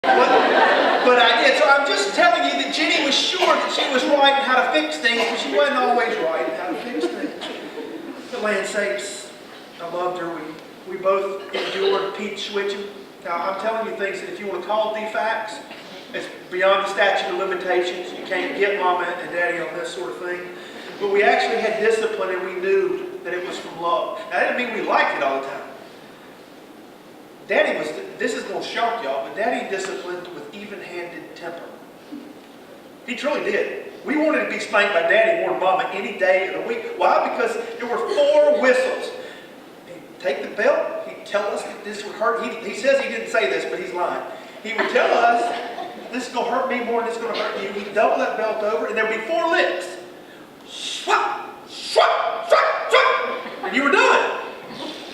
But I did. So I'm just telling you that Jenny was sure that she was right in how to fix things, but she wasn't always right in how to fix things. For land's sakes, I loved her. We both endured peach switching. Now, I'm telling you things that if you want to call defects, it's beyond the statute of limitations. You can't get Mama and Daddy on this sort of thing. But we actually had discipline, and we knew that it was from love. Now, that didn't mean we liked it all the time. Daddy was, this is going to shock y'all, but Daddy disciplined with even-handed temper. He truly did. We wanted to be spanked by Daddy more than Mama any day of the week. Why? Because there were 4 whistles. He'd take the belt. He'd tell us that this would hurt. He says he didn't say this, but he's lying. He would tell us, this is going to hurt me more than it's going to hurt you. He'd double that belt over, and there would be 4 licks. Swap, swap, swap, swap. And you were done.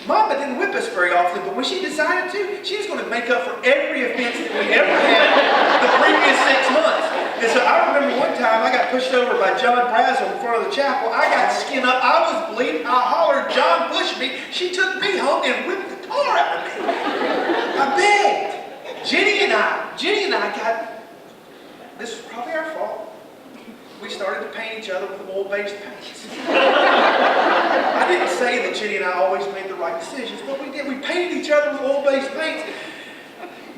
Mama didn't whip us very often, but when she decided to, she was going to make up for every offense that we ever had the previous 6 months. And so I remember one time I got pushed over by John Brazel in front of the chapel. I got skin up. I was bleeding. I hollered, John pushed me. She took me home and whipped the tar out of me. I begged. Jenny and I got, this was probably our fault. We started to paint each other with oil-based paints. I didn't say that Jenny and I always made the right decisions, but we did. We painted each other with oil-based paints.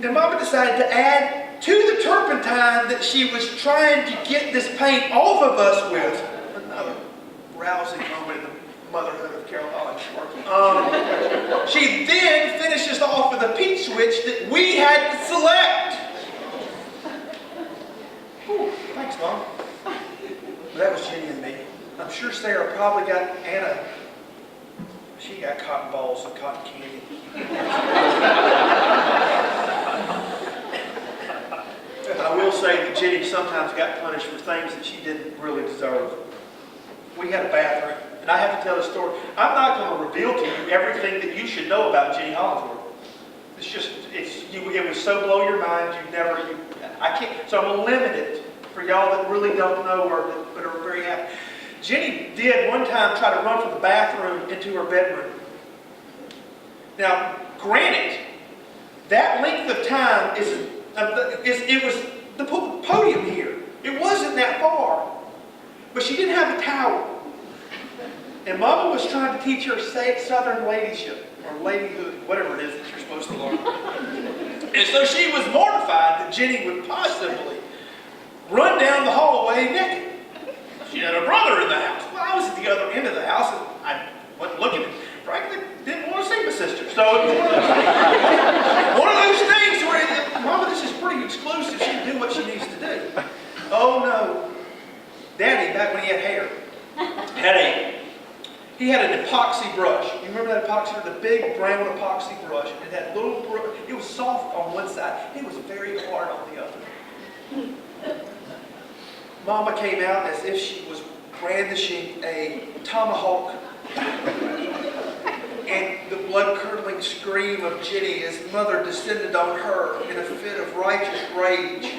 Then Mama decided to add to the turpentine that she was trying to get this paint off of us with. Another rousing moment in the motherhood of Carol Holland. She then finished us off with a peach switch that we had to select. Whew, thanks, Mom. That was Jenny and me. I'm sure Sarah probably got Anna. She got cotton balls and cotton candy. I will say that Jenny sometimes got punished for things that she didn't really deserve. We had a bathroom, and I have to tell a story. I'm not going to reveal to you everything that you should know about Jenny Hollingsworth. It was so blow your mind, I can't. So I'm going to limit it for y'all that really don't know her, but are very happy. Jenny did one time try to run from the bathroom into her bedroom. Now, granted, that length of time it was the podium here. It wasn't that far. But she didn't have a towel. And Mama was trying to teach her Southern ladyship, or ladyhood, whatever it is that you're supposed to learn. And so she was mortified that Jenny would possibly run down the hallway naked. She had a brother in the house. Well, I was at the other end of the house, and I wasn't looking at, frankly, didn't want to see my sister. So it was one of those things where, Mama, this is pretty exclusive. She can do what she needs to do. Oh no. Daddy, back when he had hair, he had an epoxy brush. You remember that epoxy, the big brown epoxy brush? It had little, it was soft on one side. It was very hard on the other. Mama came out as if she was brandishing a tomahawk. And the blood-curdling scream of Jenny as Mother descended on her in a fit of righteous rage.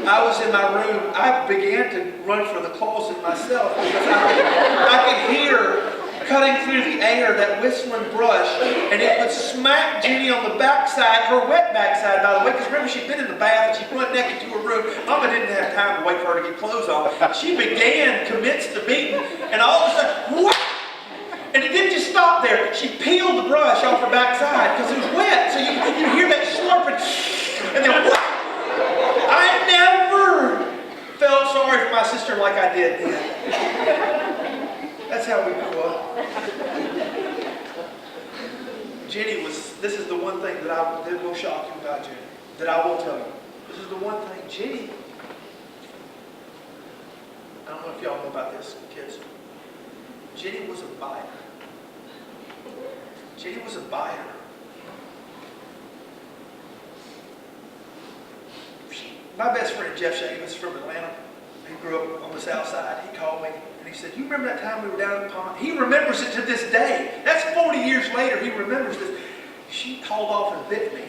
I was in my room. I began to run for the closet myself because I could hear cutting through the air that whistling brush, and it would smack Jenny on the backside, her wet backside, by the way, because remember, she'd been in the bath and she went naked to her room. Mama didn't have time to wait for her to get clothes on. She began, commenced the beating, and all of a sudden, whap! And it didn't just stop there. She peeled the brush off her backside because it was wet, so you hear that slurping, and then whap! I never felt sorry for my sister like I did then. That's how we grew up. Jenny this is the one thing that will shock you about Jenny, that I will tell you. This is the one thing, Jenny, I don't know if y'all know about this, kids. Jenny was a biter. Jenny was a biter. My best friend, Jeff Shavis, from Atlanta, he grew up on the south side. He called me and he said, you remember that time we were down in the pond? He remembers it to this day. That's 40 years later. He remembers this. She hauled off and bit me.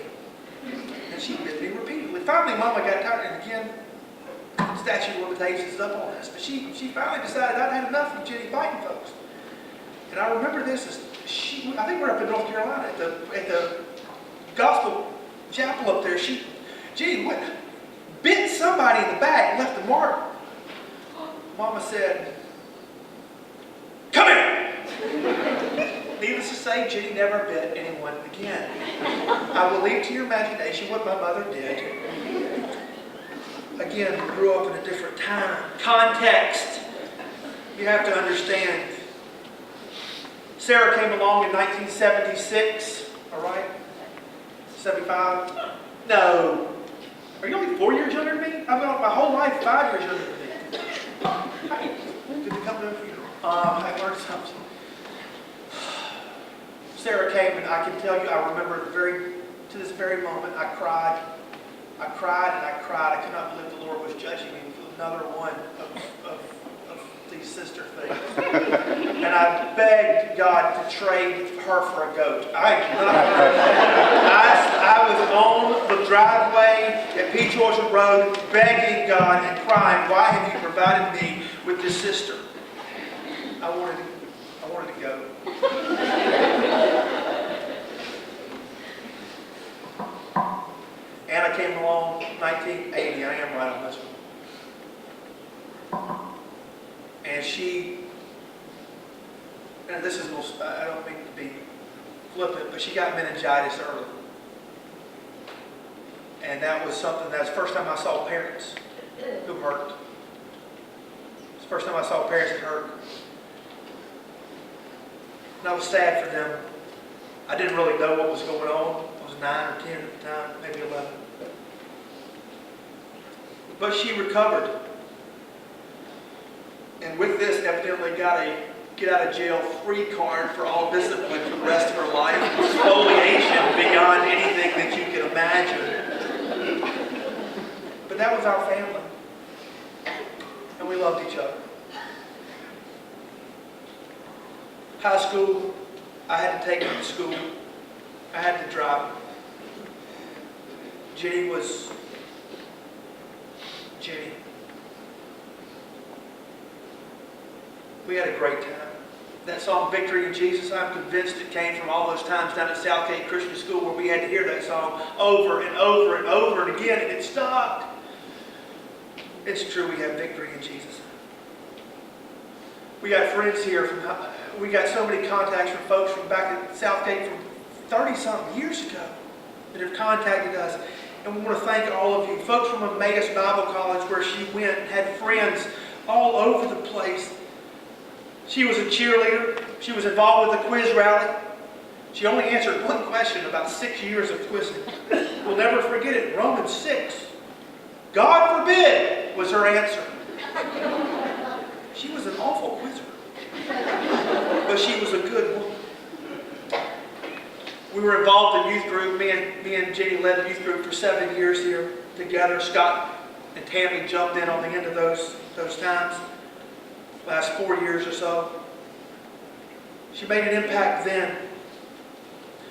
And she bit me repeatedly. Finally, Mama got tired. And again, statute of limitations is up on us. But she finally decided I'd had enough of Jenny fighting folks. And I remember this as I think we're up in North Carolina at the gospel chapel up there. Jenny what? Bit somebody in the back and left a mark. Mama said, come here. Needless to say, Jenny never bit anyone again. I will leave to your imagination what my mother did. Again, we grew up in a different time. Context. You have to understand. Sarah came along in 1976, all right? 75? No. Are you only 4 years younger than me? I've been my whole life 5 years younger than me. Hi. Good to come to a funeral. I learned something. Sarah came, and I can tell you, I remember to this very moment, I cried. I cried and I cried. I could not believe the Lord was judging me for another one of these sister things. And I begged God to trade her for a goat. I was on the driveway at Peach Orchard Road begging God and crying, why have you provided me with this sister? I wanted to go. Anna came along 1980. I am right on this one. And this is a little, I don't mean to be flippant, but she got meningitis early. And that was the first time I saw parents who hurt. It's the first time I saw parents that hurt. And I was sad for them. I didn't really know what was going on. I was 9 or 10 at the time, maybe 11. But she recovered. And with this, evidently got a get out of jail free card for all discipline for the rest of her life. Exfoliation beyond anything that you can imagine. But that was our family. And we loved each other. High school, I had to take her to school. I had to drive her. Jenny was Jenny. We had a great time. That song, Victory in Jesus, I'm convinced it came from all those times down at Southgate Christian School where we had to hear that song over and over and over and again, and it stuck. It's true, we have victory in Jesus. We got friends here we got so many contacts from folks from back at Southgate from 30-something years ago that have contacted us. And we want to thank all of you. Folks from Emmaus Bible College where she went had friends all over the place. She was a cheerleader. She was involved with the quiz rally. She only answered one question about 6 years of quizzing. We'll never forget it. Romans 6. God forbid was her answer. She was an awful quizzer. But she was a good woman. We were involved in youth group. Me and Jenny led the youth group for 7 years here together. Scott and Tammy jumped in on the end of those times. Last 4 years or so. She made an impact then.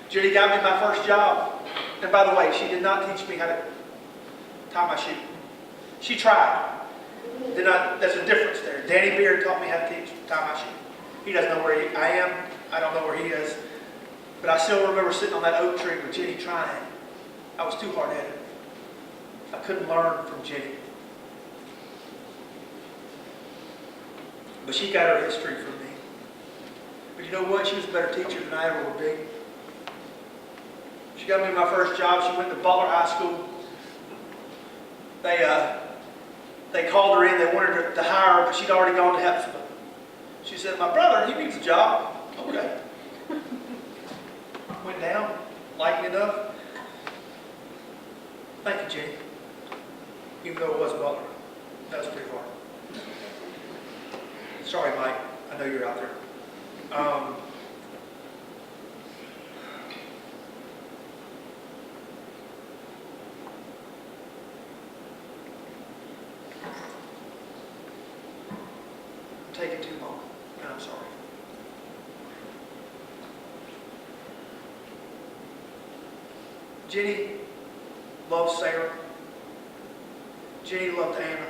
Jenny got me my first job. And by the way, she did not teach me how to tie my shoe. She tried. There's a difference there. Danny Beard taught me how to tie my shoe. He doesn't know where I am. I don't know where he is. But I still remember sitting on that oak tree with Jenny trying. I was too hard-headed. I couldn't learn from Jenny. But she got her history from me. But you know what? She was a better teacher than I ever would be. She got me my first job. She went to Butler High School. They called her in. They wanted her to hire her, but she'd already gone to Hepzibah. She said, my brother, he needs a job. Okay. Went down, likely enough. Thank you, Jenny. Even though it was Butler. That was pretty hard. Sorry, Mike. I know you're out there. I'm taking too long, and I'm sorry. Jenny loved Sarah. Jenny loved Anna.